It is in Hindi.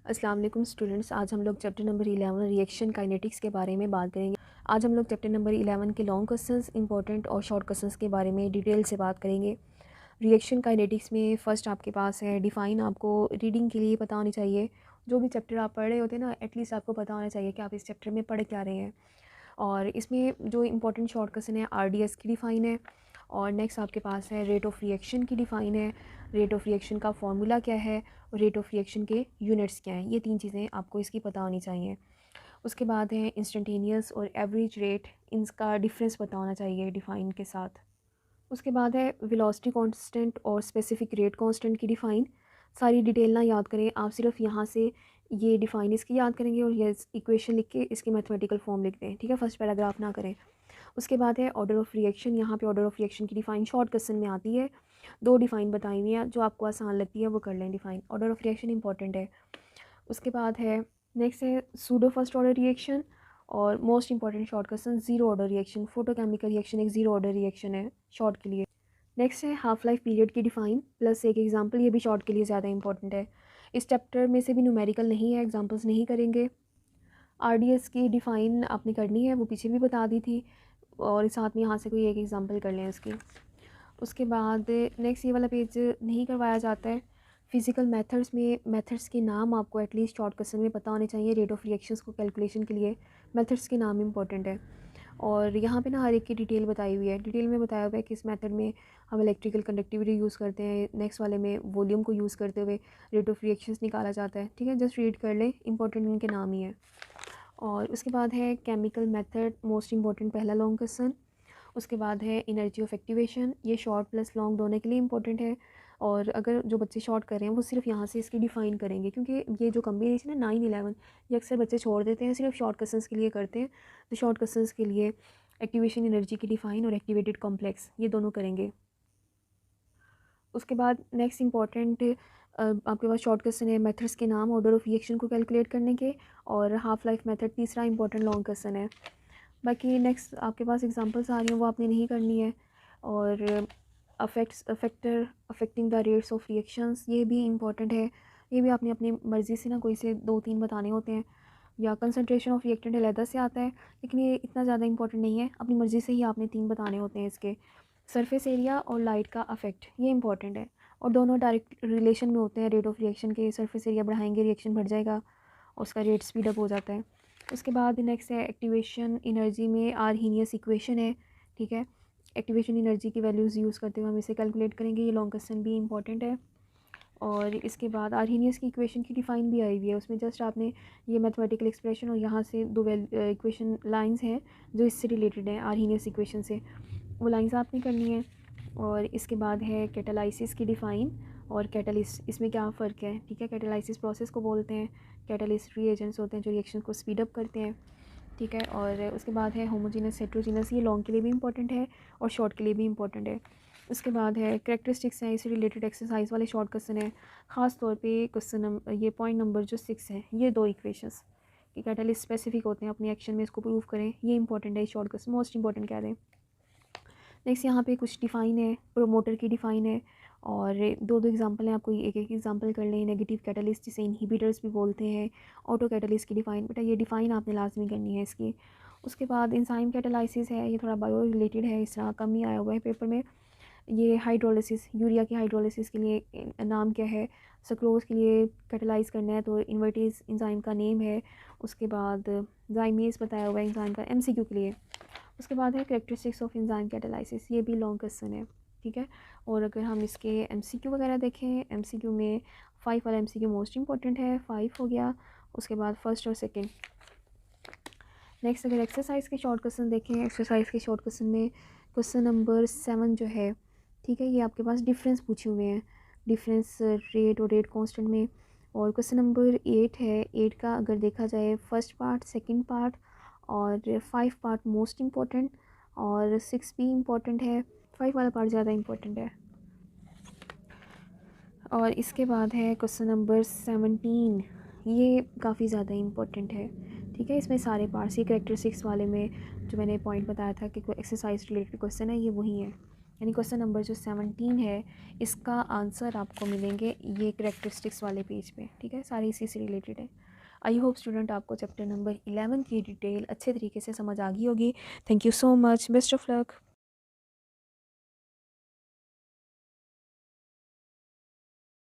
अस्सलाम वालेकुम स्टूडेंट्स। आज हम लोग चैप्टर नंबर 11 रिएक्शन काइनेटिक्स के बारे में बात करेंगे। आज हम लोग चैप्टर नंबर 11 के लॉन्ग क्वेश्चंस, इंपॉर्टेंट और शॉर्ट क्वेश्चंस के बारे में डिटेल से बात करेंगे। रिएक्शन काइनेटिक्स में फ़र्स्ट आपके पास है डिफ़ाइन। आपको रीडिंग के लिए पता होनी चाहिए। जो भी चैप्टर आप पढ़ रहे होते हैं ना, एटलीस्ट आपको पता होना चाहिए कि आप इस चैप्टर में पढ़ क्या रहे हैं। और इसमें जो इंपॉर्टेंट शॉर्ट क्वेश्चन है आरडीएस की डिफ़ाइन है। और नेक्स्ट आपके पास है रेट ऑफ़ रिएक्शन की डिफ़ाइन है। रेट ऑफ़ रिएक्शन का फॉर्मूला क्या है और रेट ऑफ़ रिएक्शन के यूनिट्स क्या हैं, ये 3 चीज़ें आपको इसकी पता होनी चाहिए। उसके बाद है इंस्टेंटेनियस और एवरेज रेट, इनका डिफरेंस पता होना चाहिए डिफ़ाइन के साथ। उसके बाद है वेलोसिटी कांस्टेंट और स्पेसिफिक रेट कांस्टेंट की डिफ़ाइन। सारी डिटेल ना याद करें आप, सिर्फ यहाँ से ये डिफ़ाइन इसकी याद करेंगे और ये इक्वेशन लिख के इसकी मैथमेटिकल फॉर्म लिख दें, ठीक है। फर्स्ट पैराग्राफ ना करें। उसके बाद है ऑर्डर ऑफ़ रिएक्शन। यहाँ पे ऑर्डर ऑफ़ रिएक्शन की डिफ़ाइन शॉर्ट क्वेश्चन में आती है। 2 डिफ़ाइन बताई हुई हैं, जो आपको आसान लगती है वो कर लें define. Order of reaction important है। उसके बाद है नेक्स्ट है सूडो फर्स्ट ऑर्डर रिएक्शन। और most important short question zero order reaction. Photochemical reaction एक ज़ीरो ऑर्डर रिएक्शन है शॉर्ट के लिए। नेक्स्ट है हाफ लाइफ पीरियड की डिफ़ाइन प्लस एक एग्जांपल, ये भी शॉर्ट के लिए ज़्यादा इंपॉर्टेंट है। इस चैप्टर में से भी न्यूमेरिकल नहीं है, एग्जांपल्स नहीं करेंगे। आरडीएस की डिफ़ाइन आपने करनी है, वो पीछे भी बता दी थी। और साथ में यहाँ से कोई एक एग्जांपल कर लें इसकी। उसके बाद नेक्स्ट ये वाला पेज नहीं करवाया जाता है। फिज़िकल मेथड्स में मेथड्स के नाम आपको एटलीस्ट शॉर्ट क्वेश्चन में पता होने चाहिए। रेट ऑफ़ रिएक्शंस को कैलकुलेशन के लिए मेथड्स के नाम इंपॉर्टेंट है। और यहाँ पे ना हर एक की डिटेल बताई हुई है। डिटेल में बताया हुआ है कि इस मेथड में हम इलेक्ट्रिकल कंडक्टिविटी यूज़ करते हैं, नेक्स्ट वाले में वॉल्यूम को यूज़ करते हुए रेट ऑफ़ रिएक्शंस निकाला जाता है, ठीक है। जस्ट रीड कर लें, इंपॉर्टेंट इनके नाम ही है। और उसके बाद है केमिकल मेथड, मोस्ट इंपॉर्टेंट पहला लॉन्ग क्वेश्चन। उसके बाद है एनर्जी ऑफ एक्टिवेशन, ये शॉर्ट प्लस लॉन्ग दोनों के लिए इंपॉर्टेंट है। और अगर जो बच्चे शॉर्ट कर रहे हैं वो सिर्फ यहाँ से इसकी डिफ़ाइन करेंगे, क्योंकि ये जो कम्बिनेशन है 9-11 ये अक्सर बच्चे छोड़ देते हैं, सिर्फ शॉर्ट क्वेश्चंस के लिए करते हैं। तो शॉर्ट क्वेश्चंस के लिए एक्टिवेशन एनर्जी की डिफ़ाइन और एक्टिवेटेड कॉम्प्लेक्स ये दोनों करेंगे। उसके बाद नेक्स्ट इंपॉर्टेंट आपके पास शॉर्ट क्वेश्चन है मेथड्स के नाम ऑर्डर ऑफ रिएक्शन को कैलकुलेट करने के, और हाफ लाइफ मेथड तीसरा इंपॉर्टेंट लॉन्ग क्वेश्चन है। बाकी नेक्स्ट आपके पास एग्जांपल्स आ रही हैं वो आपने नहीं करनी है। और affecting the rates of reactions, ये भी इंपॉर्टेंट है। ये भी आपने अपनी मर्ज़ी से ना कोई से 2-3 बताने होते हैं, या कंसंट्रेशन ऑफ रिएक्टेंट अलहदा से आता है, लेकिन ये इतना ज़्यादा इंपॉर्टेंट नहीं है। अपनी मर्ज़ी से ही आपने 3 बताने होते हैं इसके। सरफेस एरिया और लाइट का अफेक्ट, ये इंपॉर्टेंट है और दोनों डायरेक्ट रिलेशन में होते हैं रेट ऑफ रिएक्शन के। सरफेस एरिया बढ़ाएंगे रिएक्शन बढ़ जाएगा और उसका रेट स्पीड अप हो जाता है। उसके बाद नेक्स्ट है एक्टिवेशन एनर्जी में आर्हीनियस इक्वेशन है, ठीक है। एक्टिवेशन एनर्जी की वैल्यूज़ यूज़ करते हुए हम इसे कैलकुलेट करेंगे, ये लॉन्ग क्वेश्चन भी इंपॉर्टेंट है। और इसके बाद आर्हीनियस की इक्वेशन की डिफ़ाइन भी आई हुई है, उसमें जस्ट आपने ये मैथमेटिकल एक्सप्रेशन और यहाँ से 2 इक्वेशन लाइंस हैं जो इससे रिलेटेड हैं आर्हीनियस इक्वेशन से, वो लाइंस आपने करनी है। और इसके बाद है कैटालाइसिस की डिफ़ाइन और कैटलिस्ट, इसमें क्या फ़र्क है, ठीक है। कैटालाइसिस प्रोसेस को बोलते हैं, कैटलिस्ट रिएजेंट्स होते हैं जो रिएक्शन को स्पीड अप करते हैं, ठीक है। और उसके बाद है होमोजीनस हेट्रोजीनस, ये लॉन्ग के लिए भी इंपॉर्टेंट है और शॉर्ट के लिए भी इंपॉर्टेंट है। उसके बाद है कैरेक्टरिस्टिक्स हैं, इससे रिलेटेड एक्सरसाइज वाले शॉर्ट क्वेश्चन है। ख़ास तौर पे क्वेश्चन नंबर ये पॉइंट नंबर जो 6 है, ये 2 इक्वेशंस कि कैटलिस्ट स्पेसिफिक होते हैं अपने एक्शन में, इसको प्रूव करें, ये इंपॉर्टेंट है। शॉर्ट क्वेश्चन मोस्ट इंपॉर्टेंट कह दें। नेक्स्ट यहाँ पे कुछ डिफ़ाइन है, प्रोमोटर की डिफ़ाइन है और 2-2 एग्जांपल हैं, आपको एक एक एग्जांपल कर लें। नेगेटिव कैटलिस्ट जिसे इनहिबिटर्स भी बोलते हैं, ऑटो कैटलिस्ट की डिफ़ाइन, बेटा ये डिफ़ाइन आपने लाजमी करनी है इसकी। उसके बाद एंजाइम कैटालाइसिस है, ये थोड़ा बायो रिलेटेड है, इस तरह कम ही आया हुआ है पेपर में। ये हाइड्रोलिसिस, यूरिया की हाइड्रोलिसिस के लिए नाम क्या है, सक्रोज के लिए कैटालाइज करना है तो इन्वर्टेज एंजाइम का नेम है। उसके बाद जाइमेज बताया हुआ है एंजाइम का, एमसीक्यू के लिए। उसके बाद है कैरेक्टरिस्टिक्स ऑफ एंजाइम कैटालाइसिस, ये भी लॉन्ग क्वेश्चन है, ठीक है। और अगर हम इसके एमसीक्यू वगैरह देखें, एमसीक्यू में 5 वाला एमसीक्यू मोस्ट इंपॉर्टेंट है, 5 हो गया। उसके बाद फर्स्ट और सेकंड। नेक्स्ट अगर एक्सरसाइज के शॉर्ट क्वेश्चन देखें, एक्सरसाइज के शॉर्ट क्वेश्चन में क्वेश्चन नंबर 7 जो है, ठीक है, ये आपके पास डिफरेंस पूछे हुए हैं, डिफरेंस रेट और रेट कांस्टेंट में। और क्वेश्चन नंबर 8 है, 8 का अगर देखा जाए फर्स्ट पार्ट, सेकंड पार्ट और 5 पार्ट मोस्ट इम्पॉर्टेंट और 6 भी इम्पॉर्टेंट है, 5 वाला पार्ट ज़्यादा इम्पॉर्टेंट है। और इसके बाद है क्वेश्चन नंबर 17, ये काफ़ी ज़्यादा इम्पॉर्टेंट है, ठीक है। इसमें सारे पार्ट्स, ये कैरेक्टरिस्टिक्स वाले में जो मैंने पॉइंट बताया था कि कोई एक्सरसाइज रिलेटेड क्वेश्चन है, ये वही है। यानी क्वेश्चन नंबर जो 17 है इसका आंसर आपको मिलेंगे ये करेक्टरिस्टिक्स वाले पेज पे, ठीक है। सारे इसी से रिलेटेड है। आई होप स्टूडेंट आपको चैप्टर नंबर 11 की डिटेल अच्छे तरीके से समझ आ गई होगी। Thank you so much, best of luck.